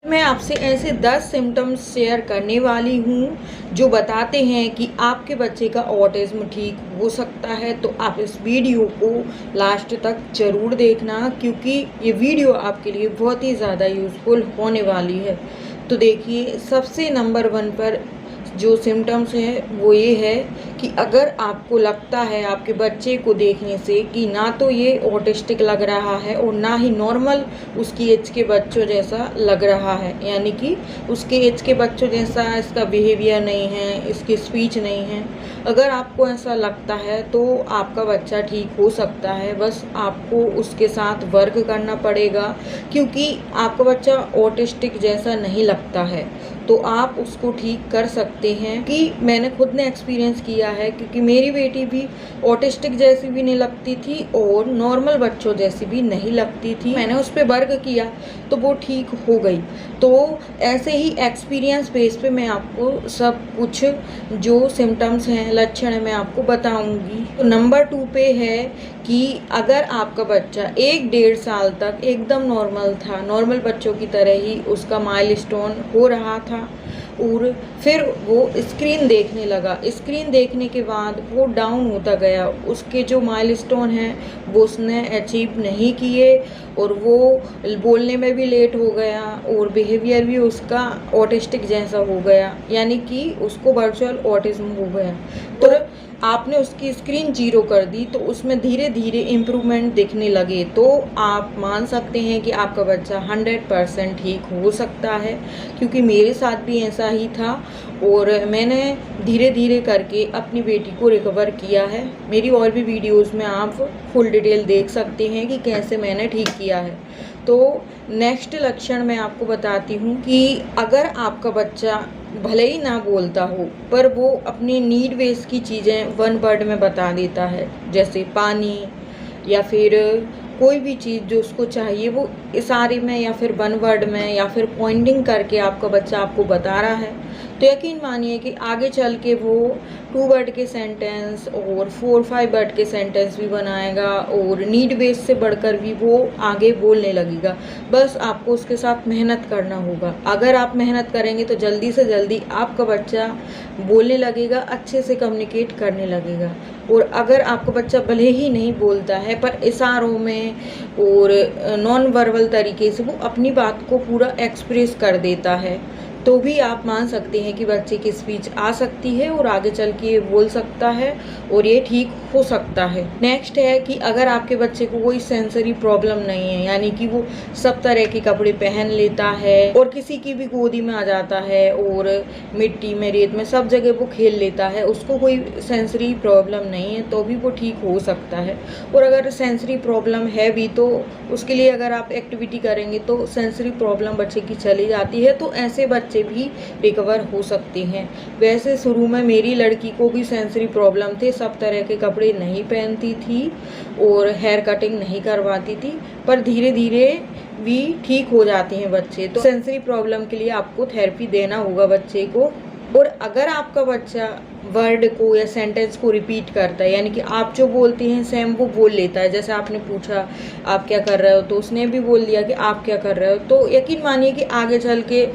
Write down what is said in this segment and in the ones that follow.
मैं आपसे ऐसे 10 सिम्टम्स शेयर करने वाली हूँ जो बताते हैं कि आपके बच्चे का ऑटिज़्म ठीक हो सकता है। तो आप इस वीडियो को लास्ट तक ज़रूर देखना, क्योंकि ये वीडियो आपके लिए बहुत ही ज़्यादा यूज़फुल होने वाली है। तो देखिए, सबसे नंबर 1 पर जो सिम्टम्स हैं वो ये है कि अगर आपको लगता है आपके बच्चे को देखने से कि ना तो ये ऑटिस्टिक लग रहा है और ना ही नॉर्मल उसकी एज के बच्चों जैसा लग रहा है, यानी कि उसके एज के बच्चों जैसा इसका बिहेवियर नहीं है, इसकी स्पीच नहीं है, अगर आपको ऐसा लगता है तो आपका बच्चा ठीक हो सकता है। बस आपको उसके साथ वर्क करना पड़ेगा, क्योंकि आपका बच्चा ऑटिस्टिक जैसा नहीं लगता है तो आप उसको ठीक कर सकते हैं। कि मैंने खुद ने एक्सपीरियंस किया है, क्योंकि मेरी बेटी भी ऑटिस्टिक जैसी भी नहीं लगती थी और नॉर्मल बच्चों जैसी भी नहीं लगती थी। मैंने उस पर वर्क किया तो वो ठीक हो गई। तो ऐसे ही एक्सपीरियंस बेस पे मैं आपको सब कुछ जो सिम्टम्स हैं, लक्षण हैं, मैं आपको बताऊंगी। तो नंबर 2 पे है कि अगर आपका बच्चा 1-1.5 साल तक एकदम नॉर्मल था, नॉर्मल बच्चों की तरह ही उसका माइलस्टोन हो रहा था और फिर वो स्क्रीन देखने लगा, स्क्रीन देखने के बाद वो डाउन होता गया, उसके जो माइलस्टोन हैं वो उसने अचीव नहीं किए और वो बोलने में भी लेट हो गया और बिहेवियर भी उसका ऑटिस्टिक जैसा हो गया, यानी कि उसको वर्चुअल ऑटिज्म हो गया। तो आपने उसकी स्क्रीन 0 कर दी तो उसमें धीरे धीरे इम्प्रूवमेंट दिखने लगे, तो आप मान सकते हैं कि आपका बच्चा 100% ठीक हो सकता है। क्योंकि मेरे साथ भी ऐसा ही था और मैंने धीरे धीरे करके अपनी बेटी को रिकवर किया है। मेरी और भी वीडियोस में आप फुल डिटेल देख सकते हैं कि कैसे मैंने ठीक किया है। तो नेक्स्ट लक्षण मैं आपको बताती हूँ कि अगर आपका बच्चा भले ही ना बोलता हो पर वो अपनी नीड बेस की चीज़ें 1 वर्ड में बता देता है, जैसे पानी या फिर कोई भी चीज़ जो उसको चाहिए वो इशारे में या फिर 1 वर्ड में या फिर पॉइंटिंग करके आपका बच्चा आपको बता रहा है, तो यकीन मानिए कि आगे चल के वो 2 वर्ड के सेंटेंस और 4-5 वर्ड के सेंटेंस भी बनाएगा और नीड बेस से बढ़कर भी वो आगे बोलने लगेगा। बस आपको उसके साथ मेहनत करना होगा। अगर आप मेहनत करेंगे तो जल्दी से जल्दी आपका बच्चा बोलने लगेगा, अच्छे से कम्युनिकेट करने लगेगा। और अगर आपका बच्चा भले ही नहीं बोलता है पर इशारों में और नॉन वर्बल तरीके से वो अपनी बात को पूरा एक्सप्रेस कर देता है, तो भी आप मान सकते हैं कि बच्चे की स्पीच आ सकती है और आगे चल के ये बोल सकता है और ये ठीक हो सकता है। नेक्स्ट है कि अगर आपके बच्चे को कोई सेंसरी प्रॉब्लम नहीं है, यानी कि वो सब तरह के कपड़े पहन लेता है और किसी की भी गोदी में आ जाता है और मिट्टी में, रेत में, सब जगह वो खेल लेता है, उसको कोई सेंसरी प्रॉब्लम नहीं है, तो भी वो ठीक हो सकता है। और अगर सेंसरी प्रॉब्लम है भी तो उसके लिए अगर आप एक्टिविटी करेंगे तो सेंसरी प्रॉब्लम बच्चे की चली जाती है, तो ऐसे बच्चे भी रिकवर हो सकते हैं। वैसे शुरू में मेरी लड़की को भी सेंसरी प्रॉब्लम थे, सब तरह के कपड़े नहीं पहनती थी और हेयर कटिंग नहीं करवाती थी, पर धीरे धीरे भी ठीक हो जाते हैं बच्चे। तो सेंसरी प्रॉब्लम के लिए आपको थेरेपी देना होगा बच्चे को। और अगर आपका बच्चा वर्ड को या सेंटेंस को रिपीट करता है, यानी कि आप जो बोलते हैं सेम वो बोल लेता है, जैसे आपने पूछा आप क्या कर रहे हो तो उसने भी बोल दिया कि आप क्या कर रहे हो, तो यकीन मानिए कि आगे चल के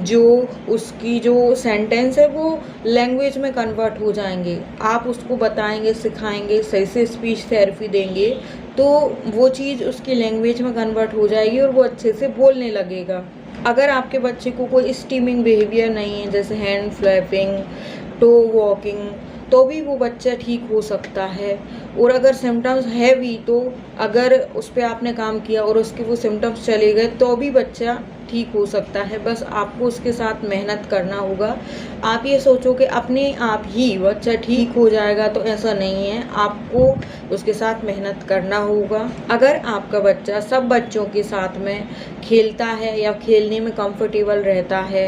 जो उसकी जो सेंटेंस है वो लैंग्वेज में कन्वर्ट हो जाएंगे। आप उसको बताएंगे, सिखाएंगे, सही से स्पीच थेरेपी देंगे तो वो चीज़ उसकी लैंग्वेज में कन्वर्ट हो जाएगी और वो अच्छे से बोलने लगेगा। अगर आपके बच्चे को कोई स्टीमिंग बिहेवियर नहीं है, जैसे हैंड फ्लैपिंग, टो वॉकिंग, तो भी वो बच्चा ठीक हो सकता है। और अगर सिम्टम्स है भी तो अगर उस पर आपने काम किया और उसके वो सिम्टम्स चले गए तो भी बच्चा ठीक हो सकता है। बस आपको उसके साथ मेहनत करना होगा। आप ये सोचो कि अपने आप ही बच्चा ठीक हो जाएगा, तो ऐसा नहीं है, आपको उसके साथ मेहनत करना होगा। अगर आपका बच्चा सब बच्चों के साथ में खेलता है या खेलने में कंफर्टेबल रहता है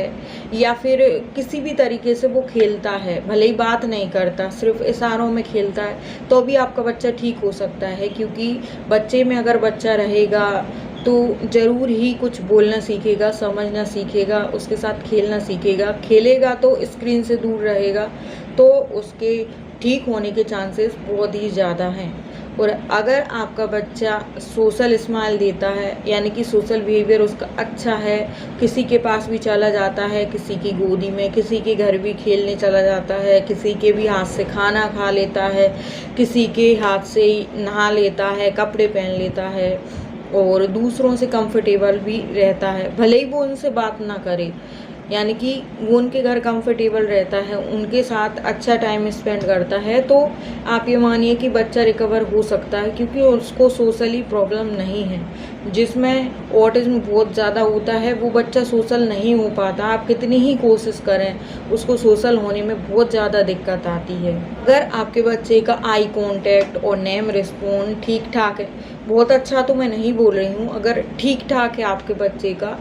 या फिर किसी भी तरीके से वो खेलता है, भले ही बात नहीं करता, सिर्फ इशारों में खेलता है, तो भी आपका बच्चा ठीक हो सकता है। क्योंकि बच्चे में अगर बच्चा रहेगा तो ज़रूर ही कुछ बोलना सीखेगा, समझना सीखेगा, उसके साथ खेलना सीखेगा। खेलेगा तो स्क्रीन से दूर रहेगा, तो उसके ठीक होने के चांसेस बहुत ही ज़्यादा हैं। और अगर आपका बच्चा सोशल स्माइल देता है, यानी कि सोशल बिहेवियर उसका अच्छा है, किसी के पास भी चला जाता है, किसी की गोदी में, किसी के घर भी खेलने चला जाता है, किसी के भी हाथ से खाना खा लेता है, किसी के हाथ से नहा लेता है, कपड़े पहन लेता है और दूसरों से कंफर्टेबल भी रहता है, भले ही वो उनसे बात ना करे, यानी कि वो उनके घर कंफर्टेबल रहता है, उनके साथ अच्छा टाइम स्पेंड करता है, तो आप ये मानिए कि बच्चा रिकवर हो सकता है, क्योंकि उसको सोशली प्रॉब्लम नहीं है। जिसमें ऑटिज्म बहुत ज़्यादा होता है वो बच्चा सोशल नहीं हो पाता, आप कितनी ही कोशिश करें उसको सोशल होने में बहुत ज़्यादा दिक्कत आती है। अगर आपके बच्चे का आई कॉन्टैक्ट और नेम रिस्पॉन्ड ठीक ठाक है, बहुत अच्छा तो मैं नहीं बोल रही हूँ, अगर ठीक ठाक है आपके बच्चे का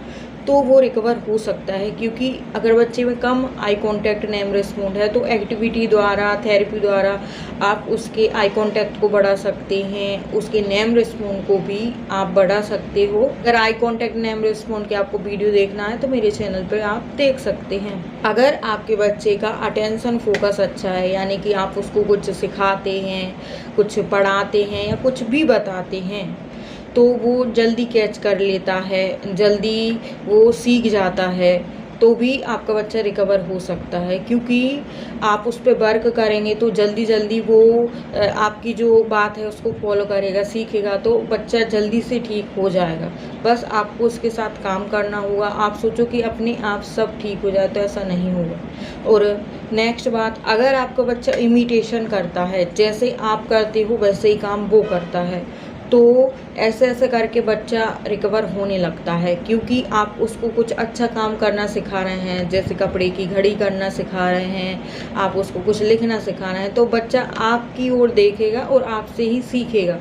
तो वो रिकवर हो सकता है। क्योंकि अगर बच्चे में कम आई कांटेक्ट नेम रिस्पॉन्ड है तो एक्टिविटी द्वारा, थेरेपी द्वारा आप उसके आई कांटेक्ट को बढ़ा सकते हैं, उसके नेम रिस्पॉन्ड को भी आप बढ़ा सकते हो। अगर आई कांटेक्ट नेम रिस्पॉन्ड की आपको वीडियो देखना है तो मेरे चैनल पर आप देख सकते हैं। अगर आपके बच्चे का अटेंशन फोकस अच्छा है, यानी कि आप उसको कुछ सिखाते हैं, कुछ पढ़ाते हैं या कुछ भी बताते हैं तो वो जल्दी कैच कर लेता है, जल्दी वो सीख जाता है, तो भी आपका बच्चा रिकवर हो सकता है। क्योंकि आप उस पर वर्क करेंगे तो जल्दी जल्दी वो आपकी जो बात है उसको फॉलो करेगा, सीखेगा, तो बच्चा जल्दी से ठीक हो जाएगा। बस आपको उसके साथ काम करना होगा। आप सोचो कि अपने आप सब ठीक हो जाए, तो ऐसा नहीं होगा। और नेक्स्ट बात, अगर आपका बच्चा इमिटेशन करता है, जैसे आप करते हो वैसे ही काम वो करता है, तो ऐसे ऐसे करके बच्चा रिकवर होने लगता है। क्योंकि आप उसको कुछ अच्छा काम करना सिखा रहे हैं, जैसे कपड़े की घड़ी करना सिखा रहे हैं, आप उसको कुछ लिखना सिखा रहे हैं, तो बच्चा आपकी ओर देखेगा और आपसे ही सीखेगा।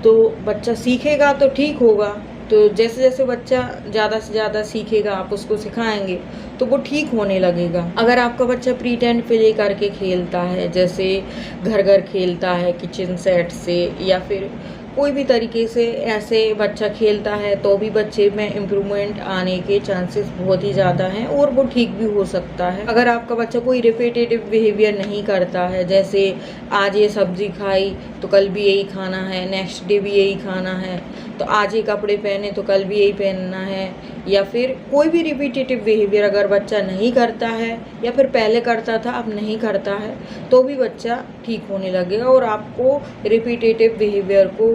तो बच्चा सीखेगा तो ठीक होगा। तो जैसे जैसे बच्चा ज़्यादा से ज़्यादा सीखेगा, आप उसको सिखाएंगे तो वो ठीक होने लगेगा। अगर आपका बच्चा प्रीटेंड प्ले करके खेलता है, जैसे घर घर खेलता है किचन सेट से, या फिर कोई भी तरीके से ऐसे बच्चा खेलता है, तो भी बच्चे में इम्प्रूवमेंट आने के चांसेस बहुत ही ज़्यादा हैं और वो ठीक भी हो सकता है। अगर आपका बच्चा कोई रिपीटेटिव बिहेवियर नहीं करता है, जैसे आज ये सब्जी खाई तो कल भी यही खाना है, नेक्स्ट डे भी यही खाना है, तो आज ये कपड़े पहने तो कल भी यही पहनना है, या फिर कोई भी रिपीटेटिव बिहेवियर अगर बच्चा नहीं करता है, या फिर पहले करता था अब नहीं करता है, तो भी बच्चा ठीक होने लगेगा। और आपको रिपीटेटिव बिहेवियर को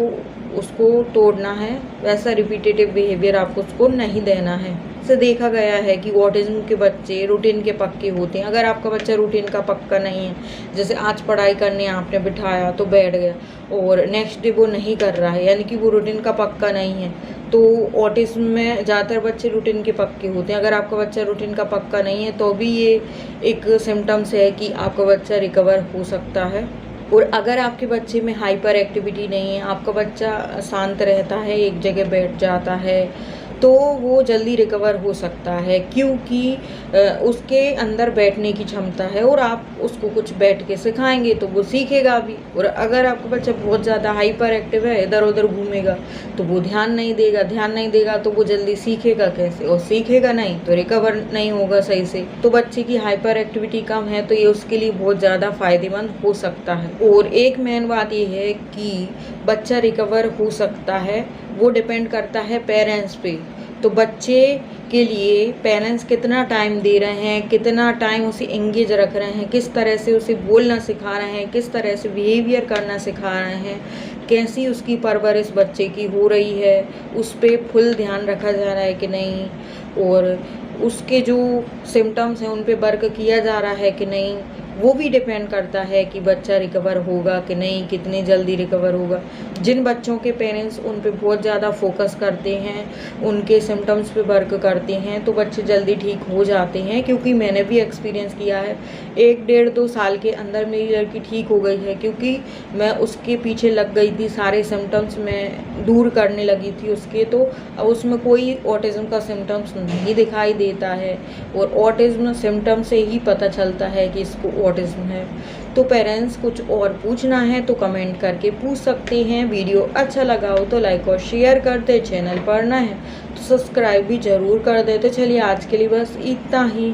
उसको तोड़ना है, वैसा रिपीटेटिव बिहेवियर आपको उसको नहीं देना है। से देखा गया है कि ऑटिज्म के बच्चे रूटीन के पक्के होते हैं। अगर आपका बच्चा रूटीन का पक्का नहीं है, जैसे आज पढ़ाई करने आपने बिठाया तो बैठ गया और नेक्स्ट डे वो नहीं कर रहा है, यानी कि वो रूटीन का पक्का नहीं है, तो ऑटिज्म में ज़्यादातर बच्चे रूटीन के पक्के होते हैं। अगर आपका बच्चा रूटीन का पक्का नहीं है तो भी ये एक सिम्टम्स है कि आपका बच्चा रिकवर हो सकता है। और अगर आपके बच्चे में हाइपर एक्टिविटी नहीं है, आपका बच्चा शांत रहता है, एक जगह बैठ जाता है, तो वो जल्दी रिकवर हो सकता है। क्योंकि उसके अंदर बैठने की क्षमता है और आप उसको कुछ बैठ के सिखाएंगे तो वो सीखेगा भी। और अगर आपका बच्चा बहुत ज़्यादा हाइपर एक्टिव है, इधर उधर घूमेगा, तो वो ध्यान नहीं देगा तो वो जल्दी सीखेगा कैसे, और सीखेगा नहीं तो रिकवर नहीं होगा सही से। तो बच्चे की हाइपर एक्टिविटी कम है तो ये उसके लिए बहुत ज़्यादा फ़ायदेमंद हो सकता है। और एक मेन बात ये है कि बच्चा रिकवर हो सकता है, वो डिपेंड करता है पेरेंट्स पे। तो बच्चे के लिए पेरेंट्स कितना टाइम दे रहे हैं, कितना टाइम उसे एंगेज रख रहे हैं, किस तरह से उसे बोलना सिखा रहे हैं, किस तरह से बिहेवियर करना सिखा रहे हैं, कैसी उसकी परवरिश बच्चे की हो रही है, उस पर फुल ध्यान रखा जा रहा है कि नहीं, और उसके जो सिम्टम्स हैं उन पे वर्क किया जा रहा है कि नहीं, वो भी डिपेंड करता है कि बच्चा रिकवर होगा कि नहीं, कितनी जल्दी रिकवर होगा। जिन बच्चों के पेरेंट्स उन पे बहुत ज़्यादा फोकस करते हैं, उनके सिम्टम्स पे वर्क करते हैं, तो बच्चे जल्दी ठीक हो जाते हैं। क्योंकि मैंने भी एक्सपीरियंस किया है, 1-1.5-2 साल के अंदर मेरी लड़की ठीक हो गई है, क्योंकि मैं उसके पीछे लग गई थी, सारे सिम्टम्स मैं दूर करने लगी थी उसके। तो अब उसमें कोई ऑटिज्म का सिम्टम्स नहीं दिखाई देता है, और ऑटिज्म सिम्टम से ही पता चलता है कि इसको ऑटिज्म है। तो पेरेंट्स कुछ और पूछना है तो कमेंट करके पूछ सकते हैं। वीडियो अच्छा लगा हो तो लाइक और शेयर कर दे, चैनल पर नए हैं तो सब्सक्राइब भी ज़रूर कर दे। तो चलिए आज के लिए बस इतना ही।